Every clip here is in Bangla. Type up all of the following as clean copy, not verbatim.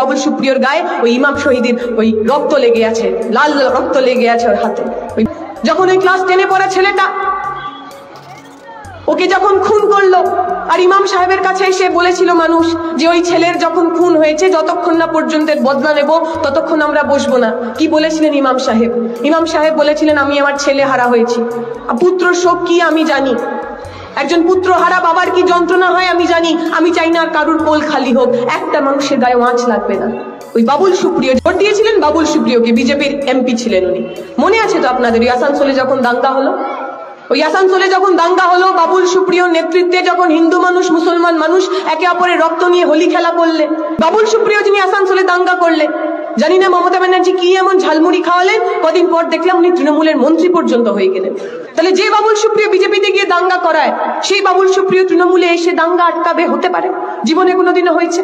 বাবুল সুপ্রিয়র গায়ে ওই ইমাম শহীদের ওই রক্ত লেগে আছে, লাল রক্ত লেগে আছে ওর হাতে। যখন ওই ক্লাস 10-এ পড়া ছেলেটা ওকে যখন খুন করলো, আর ইমাম সাহেবের কাছে এসে বলেছিল মানুষ যে ওই ছেলের যখন খুন হয়েছে যতক্ষণ না পর্যন্ত বদলা নেব ততক্ষণ আমরা বসবো না। কি বলেছিলেন ইমাম সাহেব? ইমাম সাহেব বলেছিলেন, আমি আমার ছেলে হারা হয়েছি, পুত্র শোক কি আমি জানি, একজন পুত্র হারা বাবার কি যন্ত্রণা হয় আমি জানি, আমি চাই না আর কারুর কোল খালি হোক, একটা মানুষের গায়ে আঁচ লাগবে না। ওই বাবুল সুপ্রিয় ভোট দিয়েছিলেন, বাবুল সুপ্রিয়কে, বিজেপির এমপি ছিলেন উনি, মনে আছে তো আপনাদের? ওই আসানসোলে যখন দাঙ্গা হলো, ওই আসানসোলে যখন দাঙ্গা হলো, বাবুল সুপ্রিয়র নেতৃত্বে যখন হিন্দু মানুষ মুসলমান মানুষ একে অপরের রক্ত নিয়ে হোলি খেলা করলে, বাবুল সুপ্রিয় যিনি আসানসোলে দাঙ্গা করলে, জানি না মমতা ব্যানার্জি কি এমন ঝালমুড়ি খাওয়ালেন, কদিন পর দেখলাম উনি তৃণমূলের মন্ত্রী পর্যন্ত হয়ে গেলেন। তাহলে যে বাবুল সুপ্রিয় বিজেপিতে গিয়ে দাঙ্গা করায়, সেই বাবুল সুপ্রিয় তৃণমূলে এসে দাঙ্গা আটকাবে হতে পারে? জীবনে কোনোদিনও হয়েছে?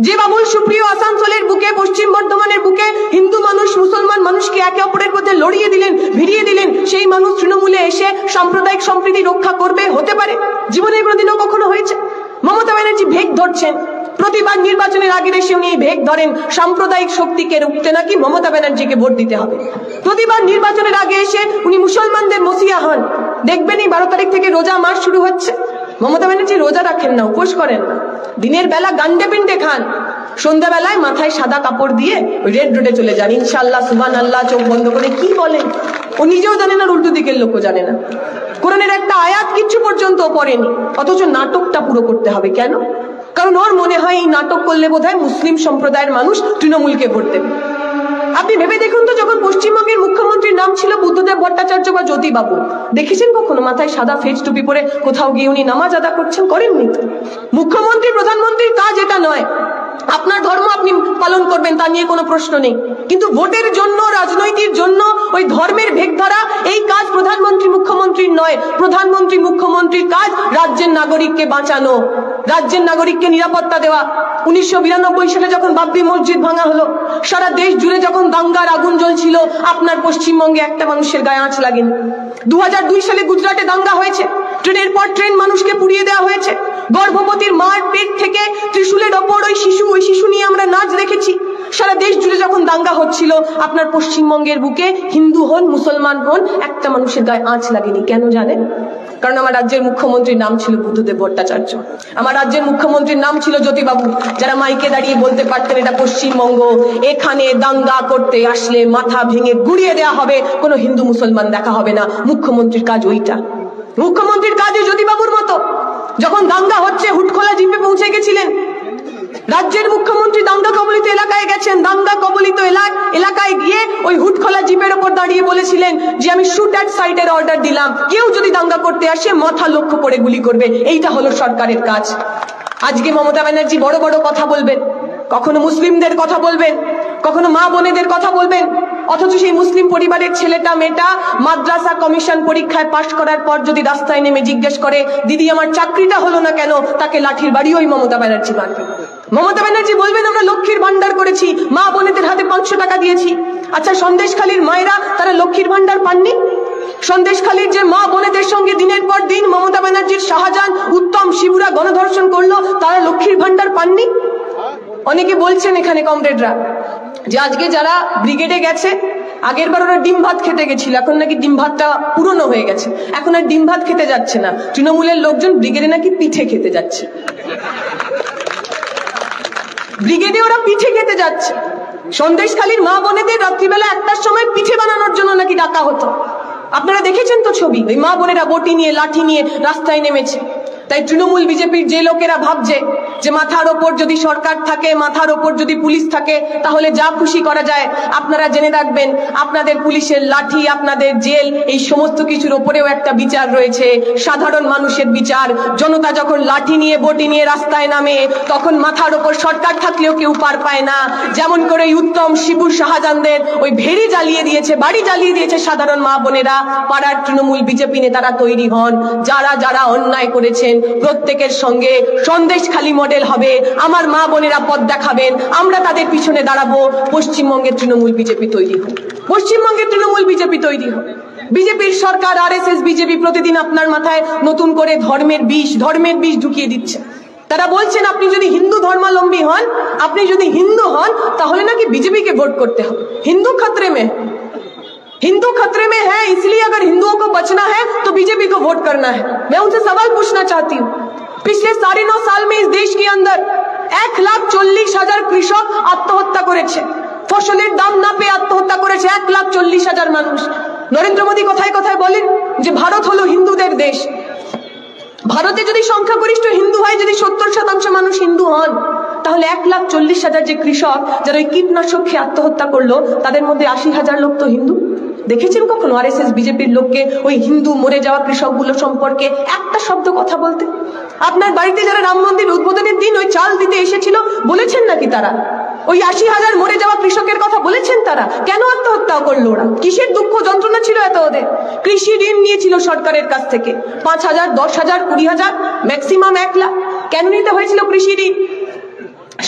যে বাবুল সুপ্রিয় আসানসোলের বুকে, পশ্চিম বর্ধমানের বুকে হিন্দু মানুষ মুসলমান মানুষকে একে অপরের মধ্যে লড়িয়ে দিলেন, ভিড়িয়ে দিলেন, সেই মানুষ তৃণমূলে এসে সাম্প্রদায়িক সম্প্রীতি রক্ষা করবে হতে পারে? জীবনে কোনোদিনও কখনো হয়েছে? মমতা ব্যানার্জি ভেগ ধরছেন, প্রতিবার নির্বাচনের আগে এসে উনি ভেগ ধরেন সাম্প্রদায়িক শক্তিকে রুখতে নাকি মমতা ব্যানার্জিকে ভোট দিতে হবে। প্রতিবার নির্বাচনের আগে এসে উনি মুসলমানদের মসিয়া হন। দেখবেন এই 12 তারিখ থেকে রোজা মাস শুরু হচ্ছে, মমতা ব্যানার্জি রোজা রাখেন না, উপোস করেন না, দিনের বেলা গান্ডে পিন্ডে খান, সন্ধ্যাবেলায় মাথায় সাদা কাপড় দিয়ে রেড রোডে চলে যান, ইনশাআল্লাহ সুবহান আল্লাহ চোখ বন্ধ করে। কি বলেন? ও নিজেও জানে না, উল্টো দিকের লোকও জানে না, কোরআনের একটা আয়াত কিচ্ছু পর্যন্ত পড়েনি, অথচ নাটকটা পুরো করতে হবে। কেন? কারণ ওর মনে হয় এই নাটক করলে বোধহয় মুসলিম সম্প্রদায়ের মানুষ তৃণমূলকে ভোট দেবে। আপনি ভেবে দেখুন তো, যখন পশ্চিমবঙ্গের মুখ্যমন্ত্রীর নাম ছিল বুদ্ধদেব ভট্টাচার্য বা জ্যোতিবাবু, দেখেছেন কখনো মাথায় সাদা ফেজ টুপি পরে কোথাও গিয়ে উনি নামাজ আদা করছেন? করেননি তো। মুখ্যমন্ত্রী প্রধানমন্ত্রীর কাজ এটা নয়। আপনার ধর্ম আপনি পালন করবেন, তা নিয়ে কোনো প্রশ্ন নেই, কিন্তু ভোটের জন্য, রাজনৈতিক জন্য ওই ধর্মের ভেগ ধরা, এই কাজ প্রধানমন্ত্রী মুখ্যমন্ত্রীর নয়। প্রধানমন্ত্রী মুখ্যমন্ত্রীর কাজ রাজ্যের নাগরিককে বাঁচানো, রাজ্যের নাগরিককে নিরাপত্তা দেওয়া। 1992 সালে যখন বাবরি মসজিদ ভাঙা হলো, সারা দেশ জুড়ে যখন দাঙ্গার আগুন জ্বলছিল, আপনার পশ্চিমবঙ্গে একটা মানুষের গায়ে আঁচ লাগেনি। 2002 সালে গুজরাটে দাঙ্গা হয়েছে, ট্রেনের পর ট্রেন মানুষকে পুড়িয়ে দেওয়া হয়েছে, গর্ভবতীর মার পেট থেকে ত্রিশূলের ওপর ওই শিশু নিয়ে আমরা নাচ দেখেছি। সারা দেশ জুড়ে যখন দাঙ্গা হচ্ছিল, আপনার পশ্চিমবঙ্গের বুকে হিন্দু হন মুসলমান হন একটা মানুষের গায়ে আঁচ লাগেনি। কেন জানেন? কারণ আমার রাজ্যের মুখ্যমন্ত্রীর নাম ছিল বুদ্ধদেব ভট্টাচার্য, আমার রাজ্যের মুখ্যমন্ত্রীর নাম ছিল জ্যোতিবাবু, যারা মাইকে দাঁড়িয়ে বলতে পারতেন এটা পশ্চিমবঙ্গ, এখানে দাঙ্গা করতে আসলে মাথা ভেঙে গুড়িয়ে দেওয়া হবে, কোনো হিন্দু মুসলমান দেখা হবে না। মুখ্যমন্ত্রীর কাজ ওইটা। মুখ্যমন্ত্রীর কাজ জ্যোতিবাবুর মতো। যখন দাঙ্গা হচ্ছে, হুটখোলা জিপে পৌঁছে গেছিলেন। রাজ্যের মুখ্যমন্ত্রী দাঙ্গা কবলিত এলাকায় গেছেন, দাঙ্গা কবলিত এলাকায় গিয়ে ওই হুটখোলা জিপের ওপর দাঁড়িয়ে বলেছিলেন যে আমি শুট অ্যাট সাইটের অর্ডার দিলাম, কেউ যদি দাঙ্গা করতে আসে মাথা লক্ষ্য করে গুলি করবে। এইটা হলো সরকারের কাজ। আজকে মমতা ব্যানার্জি বড় বড় কথা বলবেন, কখনো মুসলিমদের কথা বলবেন, কখনো মা বোনেদের কথা বলবেন, অথচ সেই মুসলিম পরিবারের ছেলেটা মেয়েটা মাদ্রাসা কমিশন পরীক্ষায় পাশ করার পর যদি রাস্তায় নেমে জিজ্ঞেস করে দিদি আমার চাকরিটা হলো না কেন, তাকে লাঠির বাড়ি ওই মমতা ব্যানার্জি মারবে। মমতা ব্যানার্জি বলবেন আমরা লক্ষ্মীর ভান্ডার করেছি, মা বোনেদের হাতে 500 টাকা দিয়েছি। আচ্ছা, সন্দেশখালীর মায়েরা তারা লক্ষ্মীর ভান্ডার পাননি? সন্দেশখালীর যে মা বোনেদের সঙ্গে দিনের পর দিন মমতা ব্যানার্জির শাহজাহান উত্তম শিবুরা গণধর্ষণ করলো, তারা লক্ষ্মীর ভান্ডার পাননি? অনেকে বলছেন এখানে কমরেডরা যে আজকে যারা ব্রিগেডে গেছে, আগের বার ওরা ডিম ভাত খেতে গেছিল, এখন নাকি ডিম ভাতটা পুরনো হয়ে গেছে, এখন আর ডিম ভাত খেতে যাচ্ছে না, তৃণমূলের লোকজন ব্রিগেডে নাকি পিঠে খেতে যাচ্ছে। ব্রিগেডে ওরা পিঠে খেতে যাচ্ছে। সন্দেশখালীর মা বোনেদের রাত্রিবেলা 1টার সময় পিঠে বানানোর জন্য নাকি ডাকা হতো। আপনারা দেখেছেন তো ছবি, ওই মা বোনেরা বটি নিয়ে লাঠি নিয়ে রাস্তায় নেমেছে। তাই তৃণমূল বিজেপির যে লোকেরা ভাবছে যে মাথার ওপর যদি সরকার থাকে, মাথার ওপর যদি পুলিশ থাকে, তাহলে যা খুশি করা যায়, আপনারা জেনে রাখবেন আপনাদের পুলিশের লাঠি, আপনাদের জেল, এই সমস্ত কিছুর ওপরেও একটা বিচার রয়েছে, সাধারণ মানুষের বিচার। জনতা যখন লাঠি নিয়ে বটি নিয়ে রাস্তায় নামে, তখন মাথার ওপর সরকার থাকলেও কেউ পার পায় না। যেমন করে উত্তম শিবু শাহজাহানদের ওই ভেড়ি জ্বালিয়ে দিয়েছে, বাড়ি জ্বালিয়ে দিয়েছে সাধারণ মা বোনেরা, পাড়ার তৃণমূল বিজেপি নেতারা তৈরি হন। যারা যারা অন্যায় করেছেন প্রত্যেকের সঙ্গে সন্দেশখালী মডেল হবে, আমার মা বোনেরা পথ দেখাবেন, আমরা তাদের পিছনে দাঁড়াবো। পশ্চিমবঙ্গের তৃণমূল বিজেপি তৈরি হোক, পশ্চিমবঙ্গের তৃণমূল বিজেপি তৈরি হোক। বিজেপির সরকার, আরএসএস বিজেপি প্রতিদিন আপনার মাথায় নতুন করে ধর্মের বিষ ঢুকিয়ে দিচ্ছে। তারা বলছেন আপনি যদি হিন্দু ধর্মাবলম্বী হন, আপনি যদি হিন্দু হন, তাহলে নাকি बीजेपी ভোট করতে হবে। हिंदू खतरे में है, इसलिए अगर हिंदुओं को बचना है तो बीजेपी को वोट करना है। मैं उनसे सवाल पूछना चाहती हूँ, पिछले 9.5 साल में इस देश के अंदर 1,40,000 কৃষক আত্মহত্যা করেছে, ফসলের দাম না পেয়ে আত্মহত্যা করেছে 1,40,000 মানুষ। নরেন্দ্র মোদী কথায় কথায় বলেন যে ভারত হলো হিন্দুদের দেশ। ভারতে যদি সংখ্যাগরিষ্ঠ হিন্দু হয়, যদি 70% মানুষ হিন্দু হন, তাহলে 1,40,000 যে কৃষক যারা ওই কীটনাশক খেয়ে আত্মহত্যা করলো, তাদের মধ্যে 80,000 লোক তো হিন্দু। দেখেছেন কখনো আরএসএস বিজেপির লোককে ওই হিন্দু মরে যাওয়া কৃষকগুলো সম্পর্কে একটা শব্দ কথা বলতে? আপনার বাড়িতে যারা রাম মন্দির উদ্বোধনের দিন ওই চাল দিতে এসেছিল, বলেছেন নাকি তারা ওই 80,000 মরে যাওয়া কৃষকের কথা বলেছেন? তারা কেন আত্মহত্যা করলো? ওরা কিসের দুঃখ যন্ত্রণা ছিল এত ওদের? কৃষি ঋণ নিয়েছিল সরকারের কাছ থেকে 5,000, 10,000, 20,000, ম্যাক্সিমাম 1 লাখ। কেন নিতে হয়েছিল কৃষি ঋণ?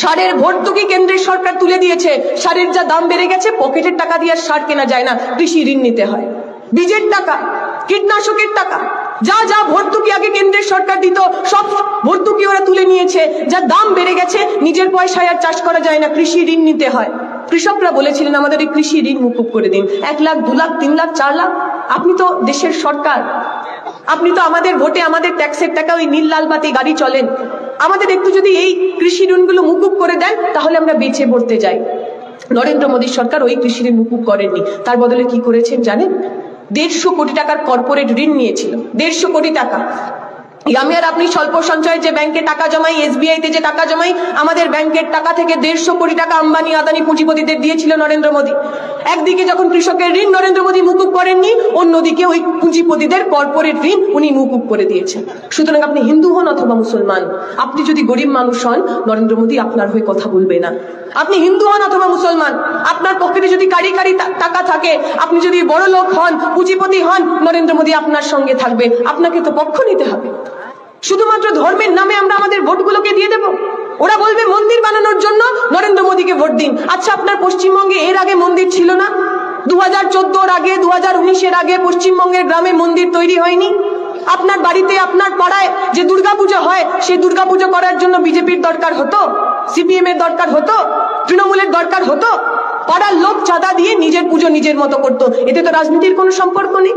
সারের ভর্তুকি কেন্দ্রের সরকার তুলে দিয়েছে, সারের যা দাম বেড়ে গেছে, পকেটের টাকা দিয়ে সার কেনা যায় না, কৃষি ঋণ নিতে হয়। বীজের টাকা, কীটনাশকের টাকা, যা যা ভর্তুকি আগে কেন্দ্রের সরকার দিত, সব ভর্তুকি ওরা তুলে নিয়েছে। যা দাম বেড়ে গেছে, নিজের পয়সায় আর চাষ করা যায় না, কৃষি ঋণ নিতে হয়। কৃষকরা বলেছিলেন আমাদের এই কৃষি ঋণ মুকুব করে দিন। 1 লাখ, 2 লাখ, 3 লাখ, 4 লাখ। আপনি তো দেশের সরকার, আপনি তো আমাদের ভোটে আমাদের ট্যাক্সের টাকা ওই নীল লাল বাতি গাড়ি চলেন। আমাদের একটু যদি এই কৃষি ঋণগুলো মুকুব করে দেন, তাহলে আমরা বেঁচে পড়তে যাই। নরেন্দ্র মোদী সরকার ওই কৃষি ঋণ মুকুব করেননি, তার বদলে কি করেছেন জানেন? 150 কোটি টাকার কর্পোরেট ঋণ নিয়েছিল। 150 কোটি টাকা। আমি আর আপনি স্বল্প সঞ্চয় যে ব্যাংকে টাকা জমাই, এসবিআই তে যে টাকা জমাই, আমাদের ব্যাংকের টাকা থেকে 150 কোটি টাকা আম্বানি আদানি পুঁজিপতিদের দিয়েছিল নরেন্দ্র মোদী। একদিকে যখন কৃষকের ঋণ নরেন্দ্র মোদী মুকুব করেননি, অন্যদিকে ওই পুঁজিপতিদের কর্পোরেট ঋণ উনি মুকুব করে দিয়েছেন। সুতরাং আপনি হিন্দু হন অথবা মুসলমান, আপনি যদি গরিব মানুষ হন, নরেন্দ্র মোদী আপনার হয়ে কথা বলবে না। আপনি হিন্দু হন অথবা মুসলমান, আপনার পকেটে যদি কারি কারি টাকা থাকে, আপনি যদি বড় লোক হন, পুঁজিপতি হন, নরেন্দ্র মোদী আপনার সঙ্গে থাকবে। আপনাকে তো পক্ষ নিতে হবে। শুধুমাত্র ধর্মের নামে আমরা আমাদের ভোটগুলোকে দিয়ে দেব? ওরা বলবে মন্দির বানানোর জন্য নরেন্দ্র মোদীকে ভোট দিন। আচ্ছা, আপনার পশ্চিমবঙ্গে এর আগে মন্দির ছিল না? 2014 আগে, 2019 আগে পশ্চিমবঙ্গের গ্রামে মন্দির তৈরি হয়নি? আপনার বাড়িতে, আপনার পাড়ায় যে দুর্গাপূজা হয়, সেই দুর্গাপূজা করার জন্য বিজেপির দরকার হতো, সিপিএম এর দরকার হতো, তৃণমূলের দরকার হতো? পাড়ার লোক চাঁদা দিয়ে নিজের পুজো নিজের মতো করতো। এতে তো রাজনীতির কোনো সম্পর্ক নেই।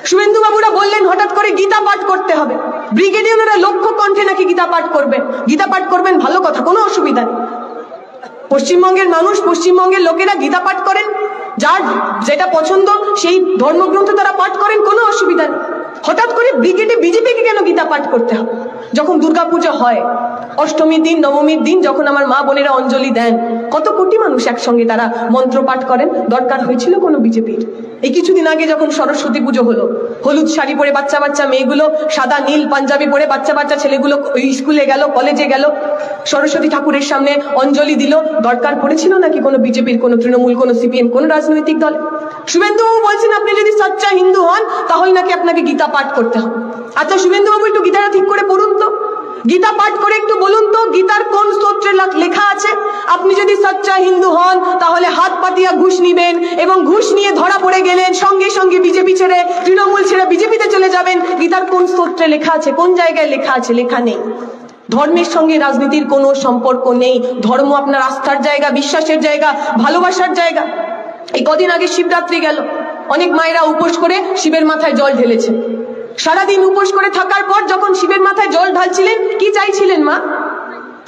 শুভেন্দু বাবুরা বললেন হঠাৎ করে গীতা পাঠ করতে হবে। ব্রিগেডে ওনারা লক্ষ্য কণ্ঠে নাকি গীতা পাঠ করবেন। গীতা পাঠ করবেন, ভালো কথা, কোনো অসুবিধা নেই। পশ্চিমবঙ্গের মানুষ, পশ্চিমবঙ্গের লোকেরা গীতা পাঠ করেন, যার যেটা পছন্দ সেই ধর্মগ্রন্থ তারা পাঠ করেন, কোনো অসুবিধা নেই। হঠাৎ করে ব্রিগেডে বিজেপিকে কেন গীতা পাঠ করতে হবে? যখন দুর্গাপূজা হয়, অষ্টমীর দিন, নবমীর দিন, যখন আমার মা বোনেরা অঞ্জলি দেন, কত কোটি মানুষ একসঙ্গে তারা মন্ত্র পাঠ করেন। দরকার হয়েছিল কোনো বিজেপির? এই কিছুদিন আগে যখন সরস্বতী পুজো হলো, হলুদ শাড়ি পরে বাচ্চা বাচ্চা মেয়েগুলো, সাদা নীল পাঞ্জাবি পরে বাচ্চা বাচ্চা ছেলেগুলো স্কুলে গেল, কলেজে গেল, সরস্বতী ঠাকুরের সামনে অঞ্জলি দিল। দরকার পড়েছিল নাকি কোনো বিজেপির, কোনো তৃণমূল, কোনো সিপিএম, কোনো রাজনৈতিক দল? শুভেন্দু বাবু বলছেন আপনি যদি সচ্চা হিন্দু হন, তাহলে নাকি আপনাকে গীতা পাঠ করতে হবে। আচ্ছা শুভেন্দু বাবু, একটু গীতাটা ঠিক করে পড়ুন তো, গীতা পাঠ করে একটু বলুন তো গীতার কোন স্তোত্রে লেখা আছে আপনি যদি সচ্চা হিন্দু হন তাহলে হাত পাতিয়া ঘুষ নিবেন, এবং ঘুষ নিয়ে ধরা পড়ে গেলেন সঙ্গে সঙ্গে বিজেপি ছেড়ে, তৃণমূল ছেড়ে বিজেপিতে চলে যাবেন। গীতার কোন স্তোত্রে লেখা আছে? কোন জায়গায় লেখা আছে? লেখা নেই। ধর্মের সঙ্গে রাজনীতির কোনো সম্পর্ক নেই। ধর্ম আপনার আস্থার জায়গা, বিশ্বাসের জায়গা, ভালোবাসার জায়গা। এই কদিন আগে শিবরাত্রি গেল, অনেক মায়েরা উপোস করে শিবের মাথায় জল ঢেলেছে। সারাদিন উপোস করে থাকার পর যখন শিবের মাথায় জল ঢালছিলেন, কি চাইছিলেন মা?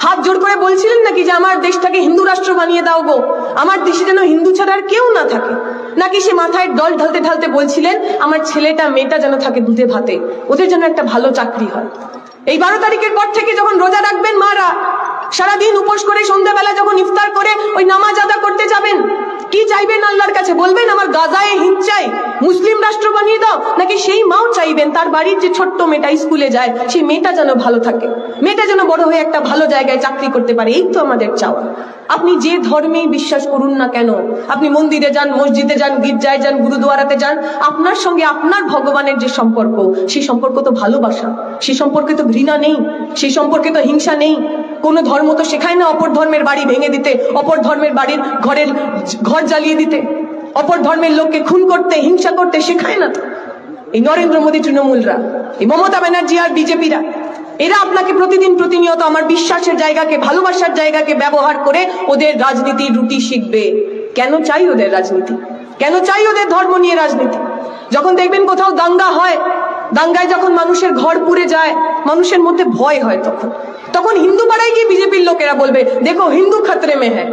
হাত জোর করে বলছিলেন নাকি যে আমার দেশটাকে হিন্দু রাষ্ট্র বানিয়ে দাও গো, আমার দেশে যেন হিন্দু ছাড়া আর কেউ না থাকে? নাকি সে মাথায় জল ঢালতে ঢালতে বলছিলেন আমার ছেলেটা মেয়েটা যেন থাকে দুধে ভাতে, ওদের জন্য একটা ভালো চাকরি হয়? এই 12 তারিখের পর থেকে যখন রোজা রাখবেন মারা, সারাদিন উপোস করে সন্ধ্যাবেলা যখন ইফতার করে ওই নামাজ আদা করতে যাবেন, কি চাইবেন আল্লাহর কাছে? বলবেন আমার গাজায় হিন্দ চাই, মুসলিম রাষ্ট্র বানিয়ে দাও? নাকি সেই মাও চাইবেন তার বাড়ির যে ছোট্ট মেয়েটা স্কুলে যায়, সেই মেয়েটা যেন ভালো থাকে, মেয়েটা যেন বড় হয়ে একটা ভালো জায়গায় চাকরি করতে পারে? এই তো আমাদের চাওয়া। আপনি যে ধর্মেই বিশ্বাস করুন না কেন, আপনি মন্দিরে যান, মসজিদে যান, গির্জায় যান, গুরুদুয়ারাতে যান, আপনার সঙ্গে আপনার ভগবানের যে সম্পর্ক, সেই সম্পর্ক তো ভালোবাসা, সেই সম্পর্কে তো ঘৃণা নেই, সেই সম্পর্কে তো হিংসা নেই। কোন ধর্ম তো শেখায় না অপর ধর্মের বাড়ি ভেঙে দিতে, অপর ধর্মের বাড়ির ঘর জ্বালিয়ে দিতে, অপর ধর্মের লোককে খুন করতে, হিংসা করতে শেখায় না। এই নরেন্দ্র মোদী তৃণমূলরা, এই মমতা ব্যানার্জি আর বিজেপিরা এরা আপনাকে প্রতিদিন প্রতিনিয়ত আমার বিশ্বাসের জায়গাকে, ভালোবাসার জায়গাকে ব্যবহার করে ওদের রাজনীতির রুটি শিখবে। কেন চাই ওদের রাজনীতি? কেন চাই ওদের ধর্ম নিয়ে রাজনীতি? যখন দেখবেন কোথাও দাঙ্গা হয়, দাঙ্গায় যখন মানুষের ঘর পুড়ে যায়, মানুষের মধ্যে ভয় হয়, তখন হিন্দু পাড়ায় গিয়ে বিজেপির লোকেরা বলবে, দেখো হিন্দু খতরে মে হ্যায়,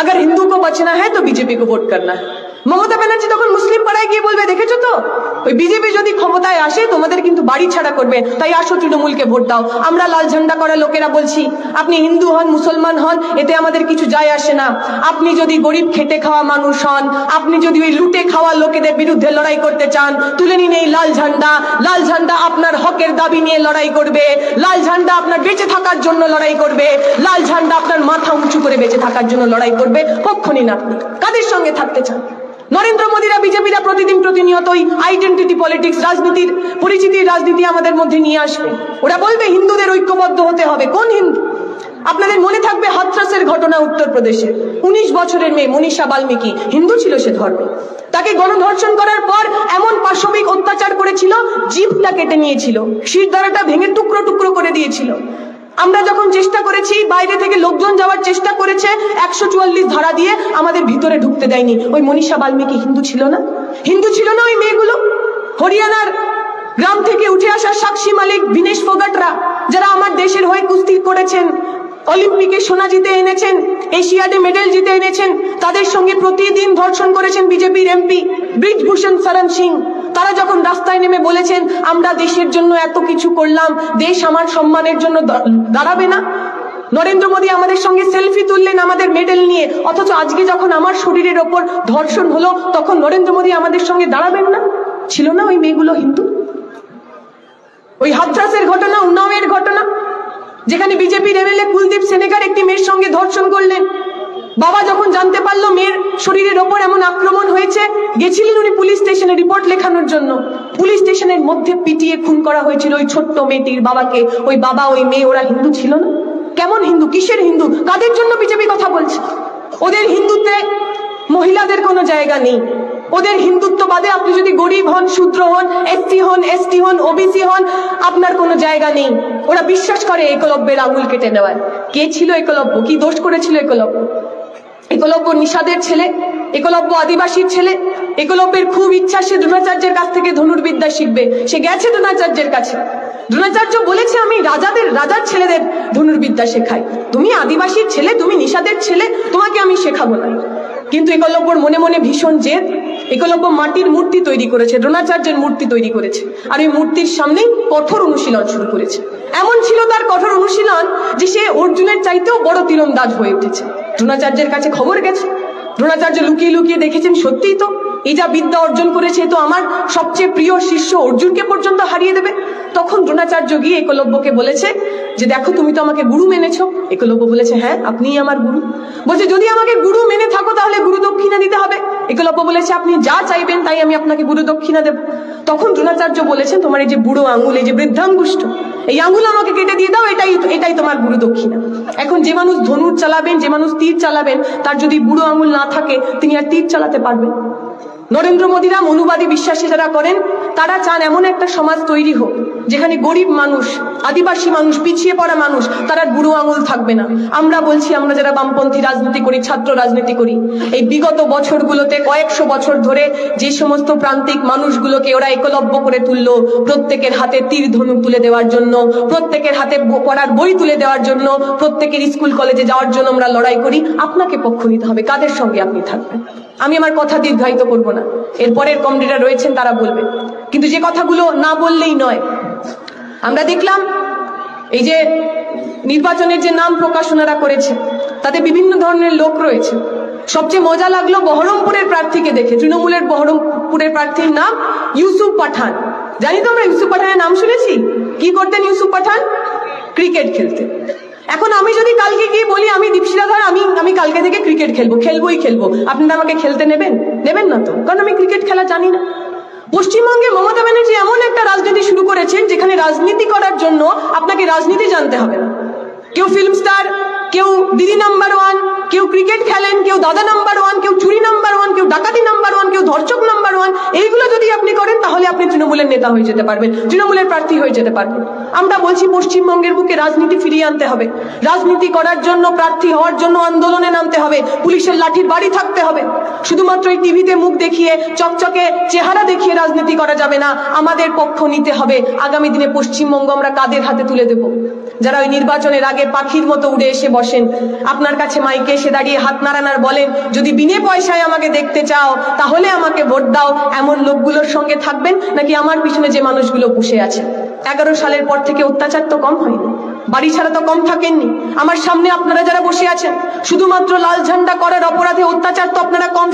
अगर हिंदू को बचना है तो बीजेपी को वोट करना है। মমতা ব্যানার্জি তখন মুসলিম পাড়ায় গিয়ে বলবে, দেখেছো তো ওই বিজেপি যদি ক্ষমতায় আসে তোমাদের কিন্তু বাড়ি ছাড়া করবে, তাই আসো তৃণমূলকে ভোট দাও। আমরা লাল ঝান্ডা করা লোকেরা বলছি, আপনি হিন্দু হন মুসলমান হন এতে আমাদের কিছু যায় আসে না। আপনি যদি গরিব খেটে খাওয়া মানুষ হন, আপনি যদি ওই লুটে খাওয়া লোকেদের বিরুদ্ধে লড়াই করতে চান, তুলে নিন এই লাল ঝান্ডা। লাল ঝান্ডা আপনার হকের দাবি নিয়ে লড়াই করবে, লাল ঝান্ডা আপনার বেঁচে থাকার জন্য লড়াই করবে, লাল ঝান্ডা আপনার মাথা উঁচু করে বেঁচে থাকার জন্য লড়াই করবে। পক্ষ নিন আপনি, কাদের সঙ্গে থাকতে চান? নরেন্দ্র মোদীরা, বিজেপিরা প্রতিদিন প্রতিনিয়ত ওই আইডেন্টিটি পলিটিক্স, রাজনীতির পরিচিতির রাজনীতি আমাদের মধ্যে নিয়ে আসবে। ওরা বলবে হিন্দুদের ঐক্যবদ্ধ হতে হবে। কোন হিন্দু? আপনাদের মনে থাকবে হাথরাসের ঘটনা উত্তরপ্রদেশে। 19 বছরের মেয়ে মনীষা বাল্মীকি, হিন্দু ছিল সে ধর্মে, তাকে গণধর্ষণ করার পর এমন পাশবিক অত্যাচার করেছিল, জিভটা কেটে নিয়েছিল, শিরদাঁড়াটা ভেঙে টুকরো টুকরো করে দিয়েছিল। আমরা যখন চেষ্টা করেছি, বাইরে থেকে লোকজন যাওয়ার চেষ্টা করেছে, 144 ধারা দিয়ে আমাদের ভিতরে ঢুকতে দেয়নি। ওই মনীষা বাল্মীকি হিন্দু ছিল না? হিন্দু ছিল না ওই মেয়েগুলো? হরিয়ানার গ্রাম থেকে উঠে আসা সাক্ষী মালিক, বিনেশ ফোগাটরা, যারা আমার দেশের হয়ে কুস্তি করেছেন, অলিম্পিকে সোনা জিতে এনেছেন, এশিয়াডে মেডেল জিতে এনেছেন, তাদের সঙ্গে প্রতিদিন ধর্ষণ করেছেন বিজেপির এমপি ব্রিজভূষণ শরণ সিং। তারা যখন রাস্তায় নেমে বলেছেন আমরা দেশের জন্য এত কিছু করলাম, দেশ আমার সম্মানের জন্য দাঁড়াবে না? নরেন্দ্র মোদী আমাদের সঙ্গে সেলফি তুললেন আমাদের মেডেল নিয়ে, অথচ আজকে যখন আমার শরীরের ওপর ধর্ষণ হলো তখন নরেন্দ্র মোদী আমাদের সঙ্গে দাঁড়াবেন না? ছিল না ওই মেয়েগুলো হিন্দু? ওই হাথরাসের ঘটনা, উন্নাওয়ের ঘটনা, যেখানে বিজেপির এমএলএ কুলদীপ সেনেগার একটি মেয়ের সঙ্গে ধর্ষণ করলেন, বাবা যখন জানতে পারলো মেয়ের শরীরের ওপর এমন আক্রমণ হয়েছে, গেছিলেন উনি পুলিশ স্টেশনে রিপোর্ট লেখানোর জন্য। পুলিশ স্টেশনের মধ্যে পিটিয়ে খুন করা হয়েছিল ওই ছোট্ট মেয়েটির বাবাকে। ওই বাবা, ওই মেয়ে, ওরা হিন্দু ছিল না? কেমন হিন্দু? কিসের হিন্দু? কাদের জন্য বিজেপি কথা বলছে? ওদের হিন্দুত্বে মহিলাদের কোনো জায়গা নেই। ওদের হিন্দুত্ববাদে আপনি যদি গরিব হন, শূদ্র হন, এসসি হন, এসটি হন, ওবিসি হন, আপনার কোনো জায়গা নেই। ওরা বিশ্বাস করে একলব্যের আঙুল কেটে নেওয়ার। কে ছিল একলব্য? কি দোষ করেছিল একলব্য? একলব্য নিষাদের ছেলে, একলব্য আদিবাসীর ছেলে। একলব্যের খুব ইচ্ছা সে দ্রোণাচার্যের কাছ থেকে ধনুর্বিদ্যা শিখবে। সে গেছে দ্রোণাচার্যের কাছে। দ্রোণাচার্য বলেছে আমি রাজার ছেলেদের ধনুর্বিদ্যা শেখাই, তুমি আদিবাসীর ছেলে, তুমি নিষাদের ছেলে, তোমাকে আমি শেখাবো না। কিন্তু একলব্যর মনে মনে ভীষণ জেদ। একলব্য মাটির মূর্তি তৈরি করেছে, দ্রোণাচার্যের মূর্তি তৈরি করেছে, আর এই মূর্তির সামনেই কঠোর অনুশীলন শুরু করেছে। এমন ছিল তার কঠোর অনুশীলন যে সে অর্জুনের চাইতেও বড় তীরন্দাজ হয়ে উঠেছে। দ্রোণাচার্যের কাছে খবর গেছে, দ্রোণাচার্য লুকিয়ে লুকিয়ে দেখেছেন সত্যিই তো এই যা বিদ্যা অর্জন করেছে তো আমার সবচেয়ে প্রিয় শিষ্য অর্জুনকে পর্যন্ত হারিয়ে দেবে। তখন দ্রোণাচার্য গিয়ে একলব্যকে বলেছে যে দেখো তুমি তো আমাকে গুরু মেনেছো। একলব্য বলেছে হ্যাঁ আপনিই আমার গুরু। বলছে যদি আমাকে গুরু মেনে থাকো তাহলে গুরু দক্ষিণা দিতে হবে। একলব্য বলেছে আপনি যা চাইবেন তাই আমি আপনাকে গুরু দক্ষিণা দেব। তখন দ্রোণাচার্য বলেছেন তোমার এই যে বুড়ো আঙুল, এই যে বৃদ্ধাঙ্গুষ্ঠ, এই আঙুল আমাকে কেটে দিয়ে দাও, এটাই তোমার গুরু দক্ষিণা। এখন যে মানুষ ধনুর চালাবেন, যে মানুষ তীর চালাবেন, তার যদি বুড়ো আঙুল না থাকে তিনি আর তীর চালাতে পারবেন? নরেন্দ্র মোদীরা মনুবাদী বিশ্বাসে যারা করেন তারা চান এমন একটা সমাজ তৈরি হোক যেখানে গরিব মানুষ, আদিবাসী মানুষ, পিছিয়ে পড়া মানুষ, তার বুড়ো আঙুল থাকবে না। আমরা বলছি, আমরা যারা বামপন্থী রাজনীতি করি, ছাত্র রাজনীতি করি, এই বিগত বছরগুলোতে কয়েকশো বছর ধরে যে সমস্ত প্রান্তিক মানুষগুলোকে ওরা একলব্য করে তুললো, প্রত্যেকের হাতে তীর ধনুক তুলে দেওয়ার জন্য, প্রত্যেকের হাতে পড়ার বই তুলে দেওয়ার জন্য, প্রত্যেকের স্কুল কলেজে যাওয়ার জন্য আমরা লড়াই করি। আপনাকে পক্ষ নিতে হবে, কাদের সঙ্গে আপনি থাকবেন? আমি আমার কথা দীর্ঘায়িত করব না, এরপরের কমরেডরা রয়েছেন তারা বলবেন। কিন্তু যে কথাগুলো না বললেই নয়, আমরা দেখলাম এই যে নির্বাচনের যে নাম প্রকাশনারা করেছে তাতে বিভিন্ন ধরনের লোক রয়েছে। সবচেয়ে মজা লাগলো বহরমপুরের প্রার্থীকে দেখে। তৃণমূলের বহরমপুরের প্রার্থীর নাম ইউসুফ পাঠান। জানি তো আমরা ইউসুফ পাঠানের নাম শুনেছি। কি করতেন ইউসুফ পাঠান? ক্রিকেট খেলতেন। এখন আমি যদি কালকে গিয়ে বলি আমি দীপশিলা ধর আমি কালকে থেকে ক্রিকেট খেলবো, আপনারা আমাকে খেলতে নেবেন? নেবেন না তো, কারণ আমি ক্রিকেট খেলা জানি না। পশ্চিমবঙ্গে মমতা ব্যানার্জি এমন একটা রাজনীতি শুরু করেছেন যেখানে রাজনীতি করার জন্য আপনাকে রাজনীতি জানতে হবে না। কেউ ফিল্ম স্টার, কেউ দিদি নাম্বার ওয়ান, কেউ ক্রিকেট খেলেন, কেউ দাদা নাম্বার ওয়ান, কেউ চুরি নাম্বার ওয়ান, কেউ ডাকাতি নাম্বার ওয়ান, কেউ ধর্ষক নাম্বার ওয়ান, এইগুলো যদি আপনি করেন তাহলে আপনি তৃণমূলের নেতা হয়ে যেতে পারবেন, তৃণমূলের প্রার্থী হয়ে যেতে পারবেন। আমরা বলছি পশ্চিমবঙ্গের বুকে রাজনীতি ফিরিয়ে আনতে হবে। রাজনীতি করার জন্য, প্রার্থী হওয়ার জন্য আন্দোলনে নামতে হবে, পুলিশের লাঠির বাড়ি থাকতে হবে। শুধুমাত্র এই টিভিতে মুখ দেখিয়ে, চকচকে চেহারা দেখিয়ে রাজনীতি করা যাবে না। আমাদের পক্ষ নিতে হবে। আগামী দিনে পশ্চিমবঙ্গ আমরা কাদের হাতে তুলে দেব? যারা ওই নির্বাচনের আগে পাখির মতো উড়ে এসে বসেন, আপনার কাছে মাইকে এসে দাঁড়িয়ে হাত নাড়ানার বলেন যদি বিনে পয়সায় আমাকে দেখতে চাও তাহলে আমাকে ভোট দাও, এমন লোকগুলোর সঙ্গে থাকবেন নাকি আমার পিছনে যে মানুষগুলো বসে আছে? 11 সালের পর থেকে অত্যাচার তো কম হয়নি, বাড়ি ছাড়া তো কম থাকেননি। আমার সামনে আপনারা যারা বসে আছেন, শুধুমাত্র লাল ঝান্ডা করার অপরাধে অত্যাচার তো আপনারা কম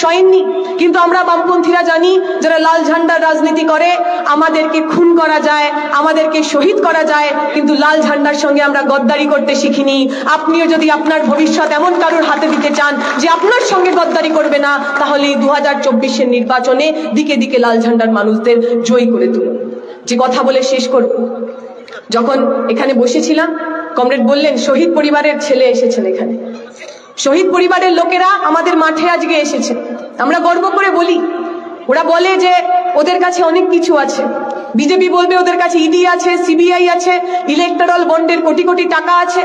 সয়েননি। কিন্তু আমরা বামপন্থীরা জানি, যারা লাল ঝান্ডার রাজনীতি করে আমাদেরকে খুন করা যায়, আমাদেরকে শহীদ করা যায়, কিন্তু লাল ঝান্ডার সঙ্গে আমরা গদ্দারি করতে শিখিনি। আপনিও যদি আপনার ভবিষ্যৎ এমন কারোর হাতে দিতে চান যে আপনার সঙ্গে গদ্দারি করবে না, তাহলে এই 2024-এর নির্বাচনে দিকে দিকে লাল ঝান্ডার মানুষদের জয়ী করে তুলুন। যে কথা বলে শেষ করব, যখন এখানে বসেছিলাম কমরেড বললেন শহীদ পরিবারের ছেলে এসেছেন এখানে, শহীদ পরিবারের লোকেরা আমাদের মাঠে আজকে এসেছে। আমরা গর্ব করে বলি, ওরা বলে যে ওদের কাছে অনেক কিছু আছে। বিজেপি বলবে ওদের কাছে ইডি আছে, সিবিআই আছে, ইলেকটরাল বন্ডের কোটি কোটি টাকা আছে।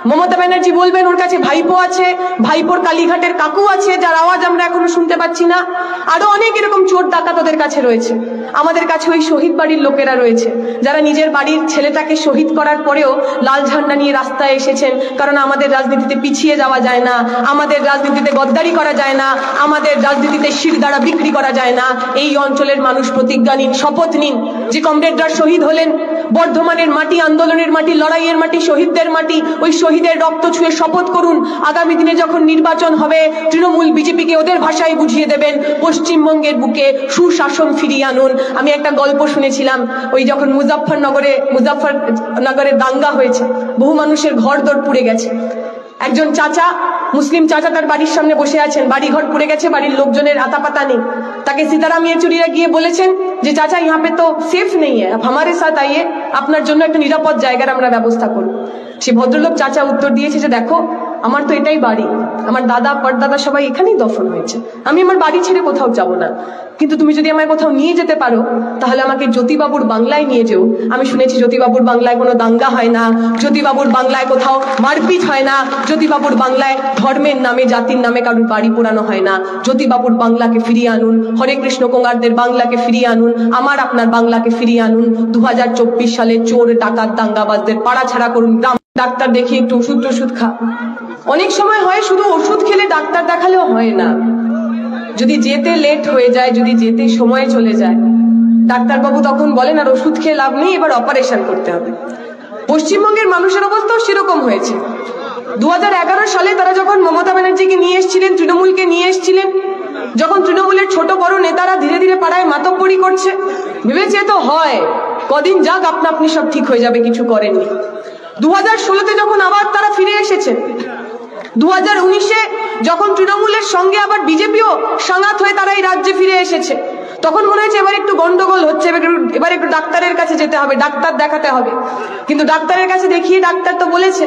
মমতা ব্যানার্জি বলবেন ওর কাছে ভাইপো আছে, ভাইপোর কালীঘাটের কাকু আছে যার আওয়াজ আমরা এখনো শুনতে পাচ্ছি না। আরো অনেক এরকম চোর ডাকাত ওদের কাছে রয়েছে। আমাদের কাছে ওই শহীদ বাড়ির লোকেরা রয়েছে, যারা নিজের বাড়ির ছেলেটাকে শহীদ করার পরেও লাল ঝান্ডা নিয়ে রাস্তায় এসেছেন। কারণ আমাদের রাজনীতিতে পিছিয়ে যাওয়া যায় না, আমাদের রাজনীতিতে গদ্দারি করা যায় না, আমাদের রাজনীতিতে শির দ্বারা বিক্রি করা যায় না। এই অঞ্চলের মানুষ প্রতিজ্ঞা নিন, শপথ নিন যে কমরেডরা শহীদ হলেন, বর্ধমানের মাটি, আন্দোলনের মাটি, লড়াইয়ের মাটি, শহীদদের মাটি, ওই শহীদের রক্ত ছুঁয়ে শপথ করুন আগামী দিনে যখন নির্বাচন হবে তৃণমূল বিজেপিকে ওদের ভাষায় বুঝিয়ে দেবেন পশ্চিমবঙ্গের বুকে সুশাসন ফিরিয়ে আনুন। আমি একটা গল্প শুনেছিলাম, ওই যখন মুজাফফরনগরে দাঙ্গা হয়েছে, বহু মানুষের ঘর দর পুড়ে গেছে। একজন চাচা, মুসলিম চাচা তার বাড়ির সামনে বসে আছেন, বাড়ি ঘর পুড়ে গেছে, বাড়ির লোকজনের আতাপাতা নেই। তাকে সীতারাম ইয়েচুরিরা গিয়ে বলেছেন যে চাচা ইহা পে তো সেফ নেই হ্যায়, আপ হামারে সাথ আইয়ে, আপনার জন্য একটা নিরাপদ জায়গার আমরা ব্যবস্থা করব। সে ভদ্রলোক চাচা উত্তর দিয়েছে যে দেখো আমার তো এটাই বাড়ি, আমার দাদা পরদাদা সবাই এখানেই দফন হয়েছে, আমি আমার বাড়ি ছেড়ে কোথাও যাব না। কিন্তু তুমি যদি আমায় কোথাও নিয়ে যেতে পারো তাহলে আমাকে জ্যোতিবাবুর বাংলায় নিয়ে যেও। আমি শুনেছি জ্যোতিবাবুর বাংলায় কোনো দাঙ্গা হয় না, জ্যোতিবাবুর বাংলায় কোথাও মারপিট হয় না, জ্যোতিবাবুর বাংলায় ধর্মের নামে, জাতির নামে কারুর বাড়ি পোড়ানো হয় না। জ্যোতিবাবুর বাংলাকে ফিরিয়ে আনুন, হরে কৃষ্ণ কোঙারদের বাংলাকে ফিরিয়ে আনুন, আমার আপনার বাংলাকে ফিরিয়ে আনুন। 2024 সালে চোর ডাকাত দাঙ্গাবাজদের পাড়া ছাড়া করুন। ডাক্তার দেখিয়ে একটু ওষুধ খা, অনেক সময় হয় শুধু ওষুধ খেলে ডাক্তার দেখালেও হয় না। যদি যেতে লেট হয়ে যায়, যদি যেতে সময় চলে যায়, ডাক্তারবাবু তখন বলেন আর ওষুধ খেয়ে লাভ নেই, এবার অপারেশন করতে হবে। পশ্চিমবঙ্গের মানুষের অবস্থাও সেরকম হয়েছে। 2011 সালে তারা যখন মমতা ব্যানার্জিকে নিয়ে এসেছিলেন, তৃণমূলকে নিয়ে এসেছিলেন, যখন তৃণমূলের ছোট বড় নেতারা ধীরে ধীরে পাড়ায় মাতব্বরি করছে, ভেবেছে তো হয় কদিন যাক আপনা আপনি সব ঠিক হয়ে যাবে, কিছু করেননি। 2016-তে যখন আবার তারা ফিরে এসেছে, 2019-এ যখন তৃণমূলের সঙ্গে আবার বিজেপিও সাঙ্গাত হয়ে তারা এই রাজ্যে ফিরে এসেছে, তখন মনে হয়েছে এবার একটু গন্ডগোল হচ্ছে, এবার একটু ডাক্তারের কাছে যেতে হবে, ডাক্তার দেখাতে হবে। কিন্তু ডাক্তারের কাছে দেখিয়ে ডাক্তার তো বলেছে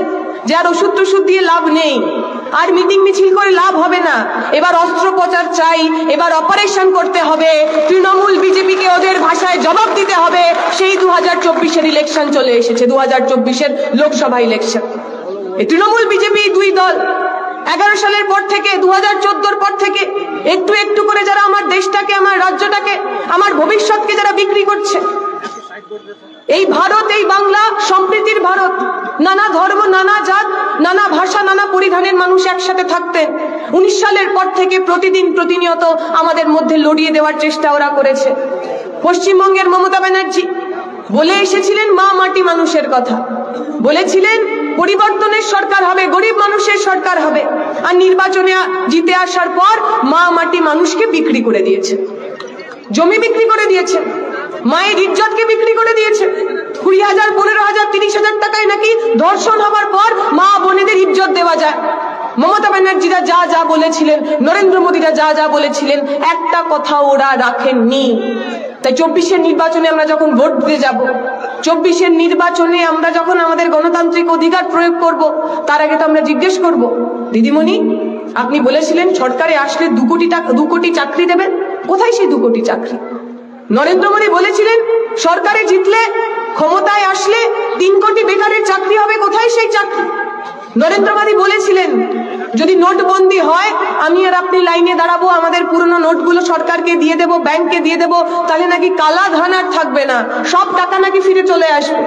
যে আর ওষুধ টষুধ দিয়ে লাভ নেই, আর মিটিং মিছিল করে লাভ হবে না, এবার অস্ত্রোপচার চাই, এবার অপারেশন করতে হবে, তৃণমূল বিজেপিকে ওদের ভাষায় জবাব দিতে হবে। সেই 2024-এর ইলেকশন চলে এসেছে, 2024-এর লোকসভা ইলেকশন। এই তৃণমূল বিজেপি দুই দল 11 সালের পর থেকে, 2014-র পর থেকে একটু একটু করে যারা আমার দেশটাকে, আমার রাজ্যটাকে, আমার ভবিষ্যৎকে যারা বিক্রি করছে। এই ভারত, এই বাংলা সম্প্রীতির ভারত, নানা ধর্ম, নানা জাত, নানা ভাষা, নানা পরিধানের মানুষ একসাথে থাকতেন। 19 সালের পর থেকে প্রতিদিন প্রতিনিয়ত আমাদের মধ্যে লড়িয়ে দেওয়ার চেষ্টা ওরা করেছে। পশ্চিমবঙ্গের মমতা ব্যানার্জি বলে এসেছিলেন মা মাটি মানুষের কথা, বলেছিলেন পরিবর্তনের সরকার হবে, গরিব মানুষের সরকার হবে। আর নির্বাচনে জিতে আসার পর মা মাটি মানুষকে বিক্রি করে দিয়েছে, জমি বিক্রি করে দিয়েছে, মায়ের ইজ্জতকে বিক্রি করে দিয়েছে। 20,000, 15,000, 30,000 টাকায় নাকি ধর্ষণ হবার পর মা বোনেদের ইজ্জত দেওয়া যায়। মমতা ব্যানার্জিরা যা যা বলেছিলেন, নরেন্দ্র মোদীরা যা যা বলেছিলেন, একটা কথা ওরা রাখেননি। তাই 24-এর নির্বাচনে আমরা যখন ভোট দিতে যাব, 24-এর নির্বাচনে আমরা যখন আমাদের গণতান্ত্রিক অধিকার প্রয়োগ করব, তার আগে তো আমরা জিজ্ঞেস করব, দিদিমণি আপনি বলেছিলেন সরকারে আসলে 2 কোটি চাকরি দেবেন, কোথায় সেই 2 কোটি চাকরি? নরেন্দ্র মোদী বলেছিলেন সরকারে জিতলে, ক্ষমতায় আসলে 3 কোটি বেকারের চাকরি হবে, কোথায় সেই চাকরি? নরেন্দ্র মোদী বলেছিলেন যদি নোটবন্দি হয় আমি আর আপনি লাইনে দাঁড়াবো, আমাদের পুরনো নোটগুলো সরকারকে দিয়ে দেবো, ব্যাংককে দিয়ে দেবো, তাহলে নাকি কালা ধান আর থাকবে না, সব টাকা নাকি ফিরে চলে আসবে।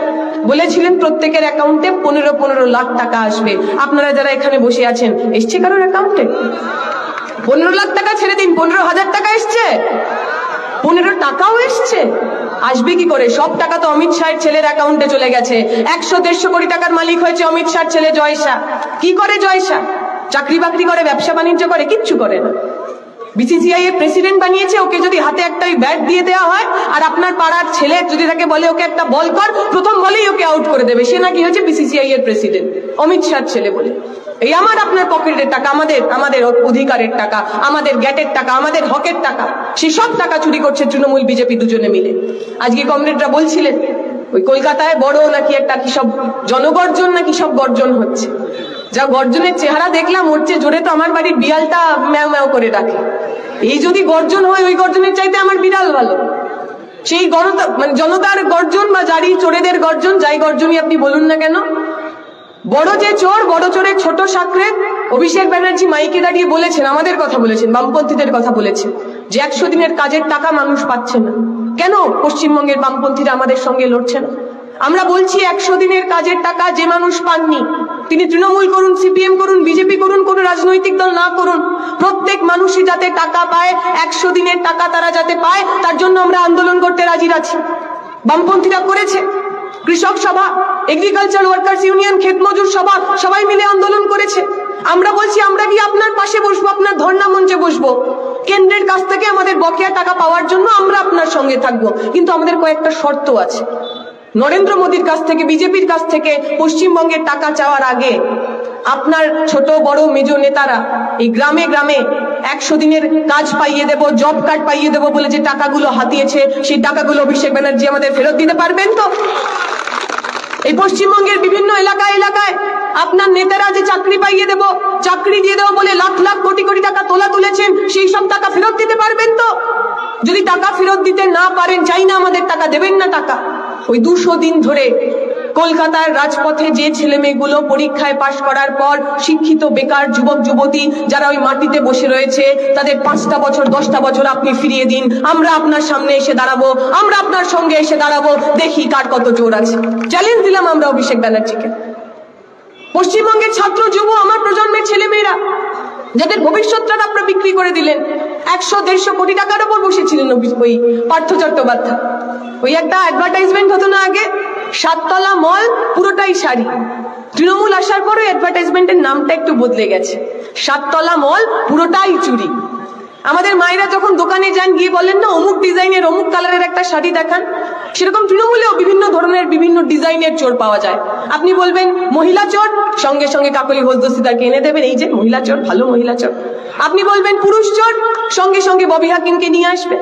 বলেছিলেন প্রত্যেকের অ্যাকাউন্টে 15 লাখ টাকা আসবে। আপনারা যারা এখানে বসে আছেন, এসছে কারোর অ্যাকাউন্টে? 15 লাখ টাকা ছেড়ে দিন, 15,000 টাকা এসছে, 15 টাকাও এসছে। আসবে কি করে? সব টাকা তো অমিত শাহের ছেলের অ্যাকাউন্টে চলে গেছে। 100-150 কোটি টাকার মালিক হয়েছে অমিত শাহের ছেলে জয় শাহ। কি করে জয় শাহ? চাকরি বাকরি করে, ব্যবসা বাণিজ্য করে? কিচ্ছু করে না। বিসিসিআই এর প্রেসিডেন্ট বানিয়েছে, ওকে যদি হাতে একটা ব্যাট দিয়ে দেওয়া হয় আর আপনার পাড়ার ছেলে যদি তাকে বলে ওকে একটা বল কর, প্রথম বলেই ওকে আউট করে দেবে। সে নাকি হয়েছে বিসিসিআই এর প্রেসিডেন্ট, অমিত শাহের ছেলে বলে। এই আমার আপনার পকেটের টাকা, আমাদের অধিকারের টাকা, আমাদের গ্যাটের টাকা, আমাদের হকের টাকা, সেই সব টাকা চুরি করছে তৃণমূল বিজেপি দুজনে মিলে। আজকে কমরেডরা বলছিলেন ওই কলকাতায় বড় নাকি একটা কি সব জনগর্জন নাকি সব গর্জন হচ্ছে। যা গর্জনের চেহারা দেখলাম, ওর চেয়ে জোরে তো আমার বাড়ির বিড়ালটা ম্যাও ম্যাও করে ডাকে। এই যদি গর্জন হয়, ওই গর্জনের চাইতে আমার বিড়াল ভালো। সেই জনতার গর্জন বা জারি চোরেদের গর্জন, যাই গর্জনই আপনি বলুন না কেন, বড় যে চোর, বড় চোরের ছোট সাকরে। অভিষেক ব্যানার্জি মাইকে দাঁড়িয়ে বলেছেন, আমাদের কথা বলেছেন, বামপন্থীদের কথা বলেছেন যে 100 দিনের কাজের টাকা মানুষ পাচ্ছে না। কেন পশ্চিমবঙ্গের বামপন্থীরা আমাদের সঙ্গে লড়ছে না? আমরা বলছি 100 দিনের কাজের টাকা যে মানুষ পাননি, তিনি তৃণমূল করুন, সিপিএম করুন, বিজেপি করুন, কোন রাজনৈতিক দল না করুন, প্রত্যেক মানুষই যাতে টাকা পায়, 100 দিনের টাকা তারা যাতে পায়, তার জন্য আমরা আন্দোলন করতে রাজি আছি। বামপন্থীরা করেছে, কৃষক সভা, এগ্রিকালচার ওয়ার্কার্স ইউনিয়ন, ক্ষেত মজুর সভা, সবাই মিলে আন্দোলন করেছে। আমরা বলছি আমরা কি আপনার পাশে বসবো, আপনার ধর্ণা মঞ্চে বসবো, কেন্দ্রের কাছ থেকে আমাদের বকেয়া টাকা পাওয়ার জন্য আমরা আপনার সঙ্গে থাকবো, কিন্তু আমাদের কয়েকটা শর্ত আছে। নরেন্দ্র মোদীর কাছ থেকে, বিজেপির কাছ থেকে পশ্চিমবঙ্গের টাকা চাওয়ার আগে আপনার ছোট বড় মেজ নেতারা এই গ্রামে গ্রামে 100 দিনের কাজ পাইয়ে দেব, জব কার্ড পাইয়ে দেব বলে যে টাকাগুলো হাতিয়েছে, সেই টাকাগুলো অভিষেক ব্যানার্জি আমাদের ফেরত দিতে পারবেন তো? এই পশ্চিমবঙ্গের বিভিন্ন এলাকায় এলাকায় আপনার নেতারা যে চাকরি পাইয়ে দেব, চাকরি দিয়ে দেবো বলে লাখ লাখ কোটি কোটি টাকা তুলেছেন, সেই সব টাকা ফেরত দিতে পারবেন তো? যদি টাকা ফেরত দিতে না পারেন, চাই না আমাদের টাকা, দেবেন না টাকা। ওই 200 দিন ধরে কলকাতার রাজপথে যে ছেলে মেয়েগুলো পরীক্ষায় পাশ করার পর শিক্ষিত বেকার যুবক যুবতী যারা ওই মাটিতে বসে রয়েছে, তাদের 5টা বছর 10টা বছর আপনি ফিরিয়ে দিন, আমরা আপনার সামনে এসে দাঁড়াবো, আমরা আপনার সঙ্গে এসে দাঁড়াবো, দেখি কার কত জোর আছে। চ্যালেঞ্জ দিলাম আমরা অভিষেক ব্যানার্জিকে। পশ্চিমবঙ্গের ছাত্র যুব, আমার প্রজন্মের ছেলে মেয়েরা যাদের ভবিষ্যৎটা আপনারা বিক্রি করে দিলেন, 100-150 কোটি টাকার উপর বসেছিলেন ওই পার্থ চট্টোপাধ্যায়। ওই একটা অ্যাডভার্টাইজমেন্ট হতো না আগে, 7 তলা মল পুরোটাই শাড়ি। তৃণমূল আসার পরে অ্যাডভার্টাইজমেন্টের নামটা একটু বদলে গেছে, 7 তলা মল পুরোটাই চুরি। আমাদের মায়েরা যখন দোকানে যান, গিয়ে বলেন না অমুক ডিজাইনের অমুক কালারের একটা শাড়ি দেখান, সেরকম তৃণমূলেও বিভিন্ন ধরনের বিভিন্ন ডিজাইনের চোর পাওয়া যায়। আপনি বলবেন মহিলা চোর, সঙ্গে সঙ্গে কাকলি ঘোষ দস্তিদারকে এনে দেবেন, এই যে মহিলা চোর, ভালো মহিলা চোর। আপনি বলবেন পুরুষ চোর, সঙ্গে সঙ্গে ববি হাকিমকে নিয়ে আসবে।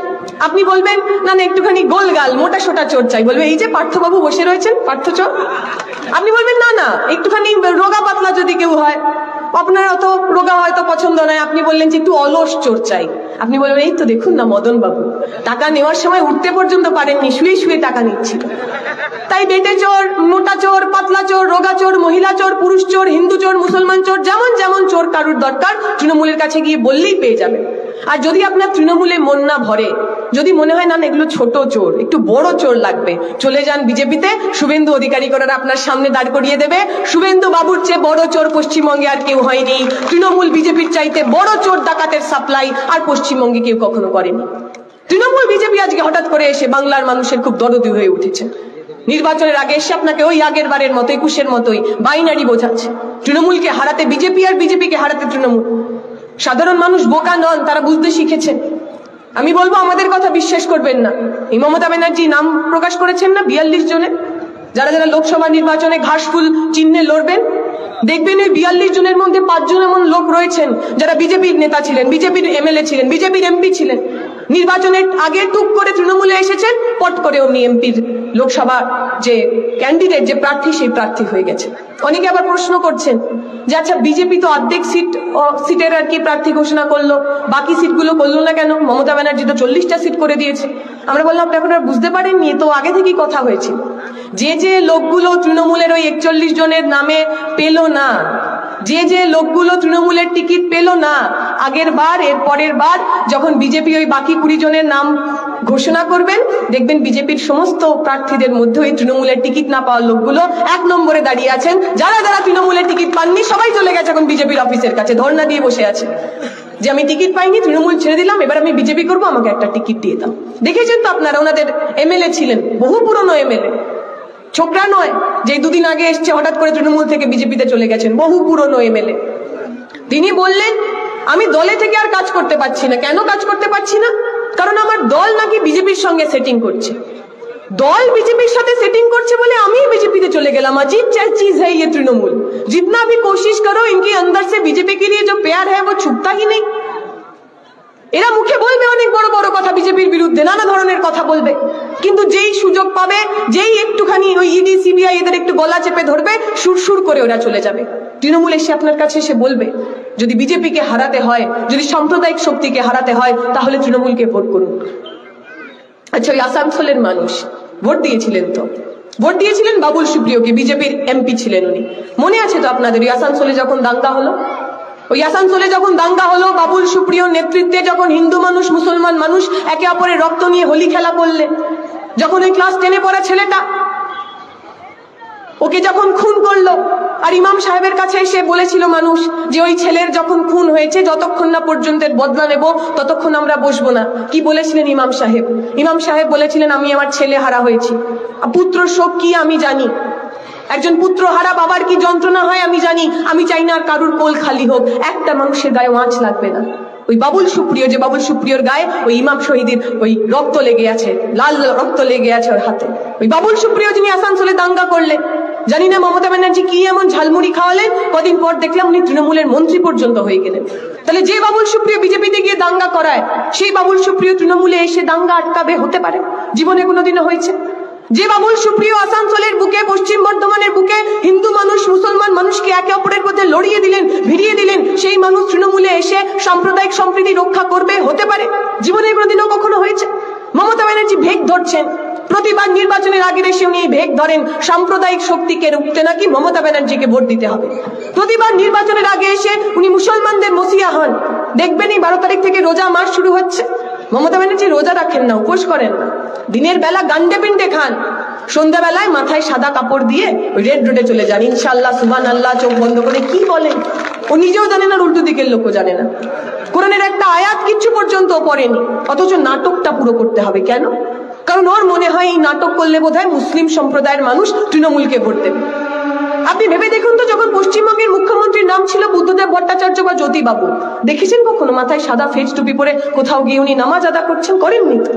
আপনি বলবেন না না একটুখানি গোলগাল মোটা সোটা চোর চাই, বলবে এই যে পার্থবাবু বসে রয়েছেন, পার্থ চোর। আপনি বলবেন না না একটুখানি রোগা পাতলা যদি কেউ হয়, আপনার অত রোগা হয়তো পছন্দ নয়, আপনি বললেন যে একটু অলস চোর চাই। আপনি বলবেন এই তো দেখুন না মদন বাবু, টাকা নেওয়ার সময় উঠতে পর্যন্ত পারেননি, শুয়ে শুয়ে টাকা নিচ্ছিল। তাই বেটে চোর, মোটা চোর, পাতলা চোর, রোগা চোর, মহিলা চোর, পুরুষ চোর, হিন্দু চোর, মুসলমান চোর, যেমন যেমন চোর কারুর দরকার তৃণমূলের কাছে গিয়ে বললেই পেয়ে যাবে। আর যদি আপনার তৃণমূলে মন না ভরে, যদি মনে হয় না এগুলো ছোট চোর, একটু বড় চোর লাগবে, চলে যান বিজেপিতে, শুভেন্দু অধিকারী করার আপনার সামনে দাঁড় করিয়ে দেবে। শুভেন্দু বাবুর চেয়ে বড় চোর পশ্চিমবঙ্গে আর কেউ হয়নি। তৃণমূল বিজেপির চাইতে বড় চোর ডাকাতের সাপ্লাই আর পশ্চিমবঙ্গে কেউ কখনো করেনি। তৃণমূল বিজেপি আজকে হঠাৎ করে এসে বাংলার মানুষের খুব দরদি হয়ে উঠেছে। নির্বাচনের আগে এসে আপনাকে ওই আগের বারের মতো 21-এর মতোই বাইনারি বোঝাচ্ছে। তৃণমূলকে হারাতে বিজেপি আর বিজেপিকে হারাতে তৃণমূল। সাধারণ মানুষ বোকা নন, তারা বুঝতে শিখেছেন। আমি বলবো আমাদের কথা বিশ্বাস করবেন না। এই মমতা ব্যানার্জি নাম প্রকাশ করেছেন না 42 জনে, যারা যারা লোকসভা নির্বাচনে ঘাসফুল চিহ্নে লড়বেন, দেখবেন ওই 42 জনের মধ্যে 5 জন এমন লোক রয়েছেন যারা বিজেপির নেতা ছিলেন, বিজেপির এমএলএ ছিলেন, বিজেপির এমপি ছিলেন। নির্বাচনের আগে টুক করে তৃণমূলে এসেছেন, পট করে অমনি এমপির লোকসভা যে ক্যান্ডিডেট, যে প্রার্থী, সেই প্রার্থী হয়ে গেছে। অনেকে আবার প্রশ্ন করছেন যে আচ্ছা বিজেপি তো অর্ধেক সিটের আর কি প্রার্থী ঘোষণা করলো, বাকি সিটগুলো করলো না কেন? মমতা ব্যানার্জি তো 40টা সিট করে দিয়েছে। আমরা বললাম আপনি এখন আর বুঝতে পারেননি, তো আগে থেকেই কথা হয়েছিল। যে লোকগুলো তৃণমূলের ওই 41 জনের নামে পেল না, যে লোকগুলো তৃণমূলের টিকিট পেল না, আগের বার এর পরের বার যখন বিজেপি ওই বাকি 20 জনের নাম ঘোষণা করবেন, দেখবেন বিজেপির সমস্ত প্রার্থীদের মধ্যে ওই তৃণমূলের টিকিট না পাওয়া লোকগুলো 1 নম্বরে দাঁড়িয়ে আছেন। যারা তৃণমূলের টিকিট পাননি সবাই চলে গেছে এখন বিজেপির অফিসের কাছে, ধর্ণা দিয়ে বসে আছে যে আমি টিকিট পাইনি, তৃণমূল ছেড়ে দিলাম, এবার আমি বিজেপি করবো, আমাকে একটা টিকিট দিয়ে দাও। দেখেছেন তো আপনারা, ওনাদের এমএলএ ছিলেন, বহু পুরনো এমএলএ, ছোকরা নয় যে 2 দিন আগে এসছে হঠাৎ করে তৃণমূল থেকে বিজেপিতে চলে গেছেন, বহু পুরনো এমএলএ। তিনি বললেন আমি দলে থেকে আর কাজ করতে পারছি না। কেন কাজ করতে পারছি না? কারণ আমার দল নাকি বিজেপির সঙ্গে সেটিং করছে। দল বিজেপির সাথে সেটিং করছে বলে আমি बीजेपी चले गया। अजीब चीज है ये तृणमूल, जितना भी कोशिश करो इनके अंदर से बीजेपी के लिए जो प्यार है वो छुपता ही नहीं। এরা মুখে বলবে অনেক বড় বড় কথা, বিজেপির বিরুদ্ধে নানা ধরনের কথা বলবে, কিন্তু যেই সুযোগ পাবে, যেই একটুখানি ওই ইডি সিবিআই এদের একটু গলা চেপে ধরবে, সুরসুর করে ওরা চলে যাবে। তৃণমূল এসে আপনার কাছে এসে বলবে যদি বিজেপিকে হারাতে হয়, যদি সাম্প্রদায়িক শক্তিকে হারাতে হয়, তাহলে তৃণমূলকে ভোট করুন। আচ্ছা, ওই আসানসোলের মানুষ ভোট দিয়েছিলেন, তো ভোট দিয়েছিলেন বাবুল সুপ্রিয়কে, বিজেপির এমপি ছিলেন উনি। মনে আছে তো আপনাদের ওই আসানসোলে যখন দাঙ্গা হলো, ওই আসানসোলে যখন দাঙ্গা হলো, বাবুল সুপ্রিয়র নেতৃত্বে যখন হিন্দু মানুষ মুসলমান মানুষ একে অপরের রক্ত নিয়ে হোলি খেলা করলেন, যখন ওই ক্লাস 10-এ পড়া ছেলেটা ওকে যখন খুন করলো, আর ইমাম সাহেবের কাছে এসে বলেছিল মানুষ যে ওই ছেলের যখন খুন হয়েছে যতক্ষণ না পর্যন্ত বদলা নেব ততক্ষণ আমরা বসবো না। কি বলেছিলেন ইমাম সাহেব? ইমাম সাহেব বলেছিলেন আমি আমার ছেলে হারা হয়েছি, পুত্র শোক কি আমি জানি, একজন পুত্র হারা বাবার কি যন্ত্রণা হয় আমি জানি, আমি চাই না আর কারুর কোল খালি হোক, একটা মানুষের গায়ে আঁচ লাগবে না। ওই বাবুল সুপ্রিয়, যে বাবুল সুপ্রিয়র গায়ে ওই ইমাম শহীদের ওই রক্ত লেগে আছে, লাল রক্ত লেগে আছে ওর হাতে, ওই বাবুল সুপ্রিয় যিনি আসানসোলে দাঙ্গা করলেন, জানি না মমতা ব্যানার্জি কি এমন ঝালমুড়ি খাওয়ালেন, কদিন পর দেখলাম উনি তৃণমূলের মন্ত্রী পর্যন্ত হয়ে গেলেন। তাহলে যে বাবুল সুপ্রিয় বিজেপিতে গিয়ে দাঙ্গা করায়, সেই বাবুল সুপ্রিয় তৃণমূলে এসে দাঙ্গা আটকাবে? হতে পারে? জীবনে কোনোদিনও হয়েছে? যে বাবুল সুপ্রিয় আসানসোলের বুকে, পশ্চিম বর্ধমানের বুকে হিন্দু মানুষ মুসলমান মানুষকে একে অপরের মধ্যে লড়িয়ে দিলেন, ভিড়িয়ে দিলেন, সেই মানুষ তৃণমূলে এসে সাম্প্রদায়িক সম্প্রীতি রক্ষা করবে? হতে পারে? জীবনে কোনোদিনও কখনো হয়েছে? মমতা ব্যানার্জি ভেগ ধরছেন, প্রতিবার নির্বাচনের আগে এসে উনি ভেগ ধরেন সাম্প্রদায়িক শক্তিকে রুখতে নাকি মমতা ব্যানার্জিকে ভোট দিতে হবে। প্রতিবার নির্বাচনের আগে এসে উনি মুসলমানদের মসিয়া হন। দেখবেন এই 12 তারিখ থেকে রোজা মাস শুরু হচ্ছে, মমতা ব্যানার্জি রোজা রাখেন না, উপোস করেন না, দিনের বেলা গান্ডে পিন্ডে খান, সন্ধ্যাবেলায় মাথায় সাদা কাপড় দিয়ে ওই রেড রোডে চলে যান, ইনশাআল্লাহ সুবহানাল্লাহ চোখ বন্ধ করে। কি বলেন? ও নিজেও জানে না, উল্টো দিকের লোকও জানে না, কোরআনের একটা আয়াত কিচ্ছু পর্যন্ত পড়েনি, অথচ নাটকটা পুরো করতে হবে। কেন? কারণ ওর মনে হয় এই নাটক করলে বোধহয় মুসলিম সম্প্রদায়ের মানুষ তৃণমূলকে ভোট দেবে। আপনি ভেবে দেখুন তো, যখন পশ্চিমবঙ্গের মুখ্যমন্ত্রীর নাম ছিল বুদ্ধদেব ভট্টাচার্য বা জ্যোতিবাবু, দেখেছেন কখনো মাথায় সাদা ফেজ টুপি পরে কোথাও গিয়ে উনি নামাজ আদা করছেন? করেননি তো।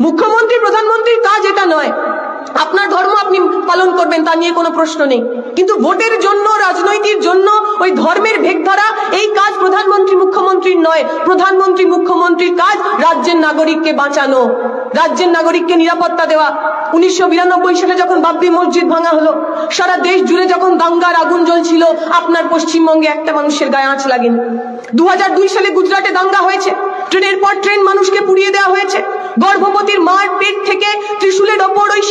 মুখ্যমন্ত্রী প্রধানমন্ত্রীর কাজ এটা নয়। আপনার ধর্ম আপনি পালন করবেন, তা নিয়ে কোনো প্রশ্ন নেই, কিন্তু ভোটের জন্য, রাজনৈতিক জন্য ওই ধর্মের ভেগ ধরা, এই কাজ প্রধানমন্ত্রী মুখ্যমন্ত্রীর নয়। প্রধানমন্ত্রী মুখ্যমন্ত্রীর কাজ রাজ্যের নাগরিককে বাঁচানো, রাজ্যের নাগরিককে নিরাপত্তা দেওয়া। 1992 সালে যখন বাবরি মসজিদ ভাঙা হলো, সারা দেশ জুড়ে যখন দাঙ্গার আগুন জ্বলছিল, আপনার পশ্চিমবঙ্গে একটা মানুষের গায়ে আঁচ লাগেনি। 2002 সালে গুজরাটে দাঙ্গা হয়েছে, ট্রেনের পর ট্রেন মানুষকে পুড়িয়ে দেওয়া হয়েছে, গর্ভবতীর মার পেট থেকে ত্রিশূলের ওপর ওই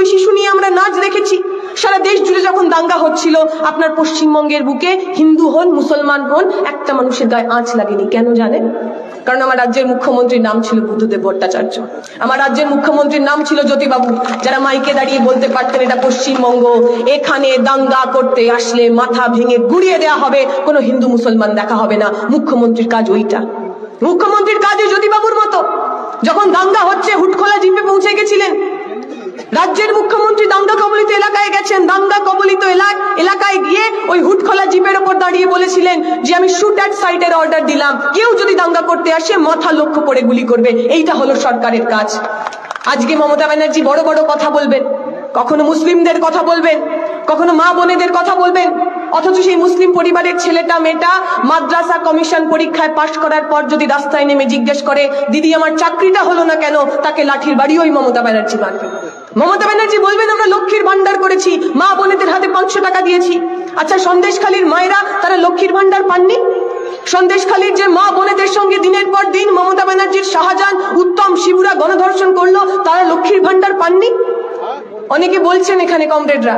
শিশু নিয়ে আমরা নাচ দেখেছি। সারা দেশ জুড়ে যখন দাঙ্গা হচ্ছিল, আপনার পশ্চিমবঙ্গের বুকে হিন্দু হন মুসলমান হন একটা মানুষের গায়ে আঁচ লাগেনি। কেন জানেন? কারণ আমার রাজ্যের মুখ্যমন্ত্রীর নাম ছিল বুদ্ধদেব ভট্টাচার্য, আমার রাজ্যের মুখ্যমন্ত্রীর নাম ছিল জ্যোতিবাবু, যারা মাইকে দাঁড়িয়ে বলতে পারতেন এটা পশ্চিমবঙ্গ, এখানে দাঙ্গা করতে আসলে মাথা ভেঙে গুড়িয়ে দেওয়া হবে, কোনো হিন্দু মুসলমান দেখা হবে না। মুখ্যমন্ত্রীর কাজ ওইটা। মুখ্যমন্ত্রীর কাজে জ্যোতিবাবুর মতো যখন দাঙ্গা হচ্ছে হুটখোলা জিপে পৌঁছে গেছিলেন। রাজ্যের মুখ্যমন্ত্রী দাঙ্গা কবলিত এলাকায় গেছেন, দাঙ্গা কবলিত এলাকায় গিয়ে ওই হুটখোলা জিপের ওপর দাঁড়িয়ে বলেছিলেন যে আমি শুট অ্যাট সাইটের অর্ডার দিলাম, কেউ যদি দাঙ্গা করতে আসে মাথা লক্ষ্য করে গুলি করবে। এইটা হলো সরকারের কাজ। আজকে মমতা ব্যানার্জি বড় বড় কথা বলবেন, কখনো মুসলিমদের কথা বলবেন, কখনো মা বোনেদের কথা বলবেন, অথচ সেই মুসলিম পরিবারের ছেলেটা মেয়েটা মাদ্রাসা কমিশন পরীক্ষায় পাশ করার পর যদি রাস্তায় নেমে জিজ্ঞেস করে দিদি আমার চাকরিটা হলো না কেন, তাকে লাঠির বাড়ি ওই মমতা ব্যানার্জি মারবে। মমতা ব্যানার্জি বলবেন আমরা লক্ষ্মীর ভান্ডার করেছি, মা বোনেদের হাতে 500 টাকা দিয়েছি। আচ্ছা, সন্দেশখালীর মায়েরা তারা লক্ষ্মীর ভান্ডার পাননি? সন্দেশখালীর যে মা বোনেদের সঙ্গে দিনের পর দিন মমতা ব্যানার্জির শাহজাহান, উত্তম, শিবুরা গণধর্ষণ করলো, তারা লক্ষ্মীর ভান্ডার পাননি? অনেকে বলছেন এখানে কমরেডরা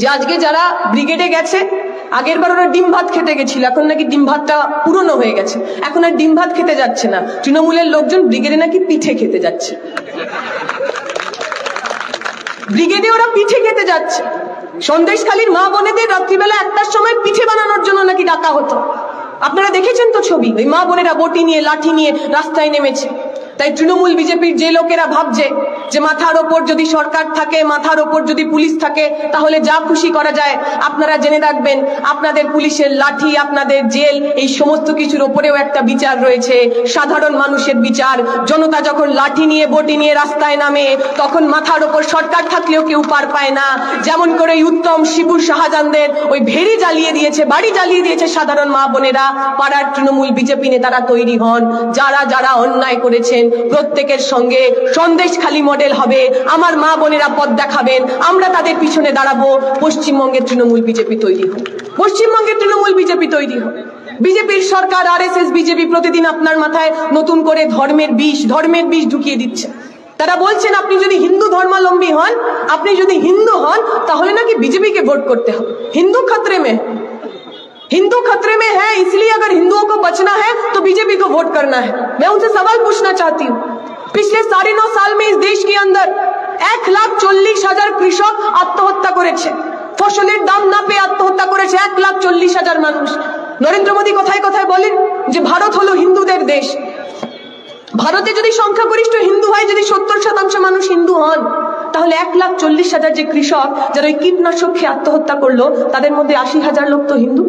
যে আজকে যারা ব্রিগেডে গেছে, আগের বার ওরা ডিম ভাত খেতে গেছিল, এখন নাকি ডিম ভাতটা পুরনো হয়ে গেছে, এখন আর ডিম ভাত খেতে যাচ্ছে না। তৃণমূলের লোকজন ব্রিগেডে নাকি পিঠে খেতে যাচ্ছে, ব্রিগেডে ওরা পিঠে খেতে যাচ্ছে। সন্দেশখালীর মা বোনেদের রাত্রিবেলা 1টার সময় পিঠে বানানোর জন্য নাকি ডাকা হতো। আপনারা দেখেছেন তো ছবি, ওই মা বোনেরা বটি নিয়ে, লাঠি নিয়ে রাস্তায় নেমেছে। তাই তৃণমূল বিজেপির যে লোকেরা ভাবছে যে মাথার ওপর যদি সরকার থাকে, মাথার ওপর যদি পুলিশ থাকে, তাহলে যা খুশি করা যায়, আপনারা জেনে রাখবেন আপনাদের পুলিশের লাঠি, আপনাদের জেল, এই সমস্ত কিছুর ওপরেও একটা বিচার রয়েছে, সাধারণ মানুষের বিচার। জনতা যখন লাঠি নিয়ে, বটি নিয়ে রাস্তায় নামে, তখন মাথার ওপর সরকার থাকলেও কেউ পার পায় না। যেমন করে উত্তম, শিবু, শাহজাহানদের ওই ভেড়ি জ্বালিয়ে দিয়েছে, বাড়ি জ্বালিয়ে দিয়েছে সাধারণ মা বোনেরা, পাড়ার তৃণমূল বিজেপি নেতারা তৈরি হন। যারা যারা অন্যায় করেছেন প্রত্যেকের সঙ্গে সন্দেশখালী মডেল হবে, আমার মা বোনেরা পথ দেখাবেন, আমরা তাদের পিছনে দাঁড়াবো। পশ্চিমবঙ্গের তৃণমূল বিজেপি তৈরি হোক, পশ্চিমবঙ্গের তৃণমূল বিজেপি তৈরি হোক। বিজেপির সরকার, আরএসএস, বিজেপি প্রতিদিন আপনার মাথায় নতুন করে ধর্মের বিষ ঢুকিয়ে দিচ্ছে। তারা বলছেন আপনি যদি হিন্দু ধর্মাবলম্বী হন, আপনি যদি হিন্দু হন, তাহলে নাকি বিজেপিকে ভোট করতে হবে। हिंदू खतरे में है, इसलिए अगर हिंदुओं को बचना है तो बीजेपी को वोट करना है। मैं उनसे सवाल पूछना चाहती हूँ, पिछले 9.5 साल में इस देश के अंदर 1,40,000 কৃষক আত্মহত্যা করেছে, ফসলের দাম না পেয়ে আত্মহত্যা করেছে 1,40,000 মানুষ। নরেন্দ্র মোদী কথায় কথায় বলেন যে ভারত হলো হিন্দুদের দেশ। ভারতে যদি সংখ্যাগরিষ্ঠ হিন্দু হয়, যদি 70% মানুষ হিন্দু হন, তাহলে 1,40,000 যে কৃষক যারা ওই কীটনাশক খেয়ে আত্মহত্যা করলো, তাদের মধ্যে 80,000 লোক তো হিন্দু।